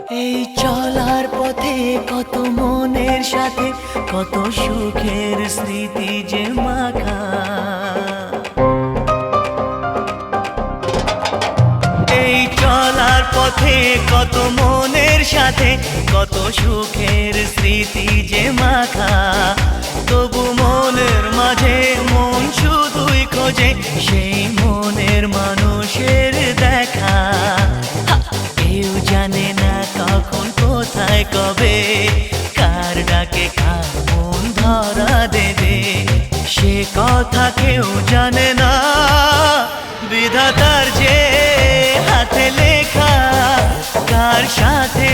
এই চলার পথে কত মনের সাথে কত সুখের স্মৃতি যে মাখা। এই চলার পথে কত মনের সাথে কত সুখের স্মৃতি যে মাখা। তবু মনের মাঝে মন শুধুই খোঁজে সেই মনের মানুষের দেখা। কেউ জানে না কখন কোথায় কবে কার ডাকে কার মন ধরা দেবে, সে কথা কেউ জানে না। বিধাতার যে হাতে লেখা কার সাথে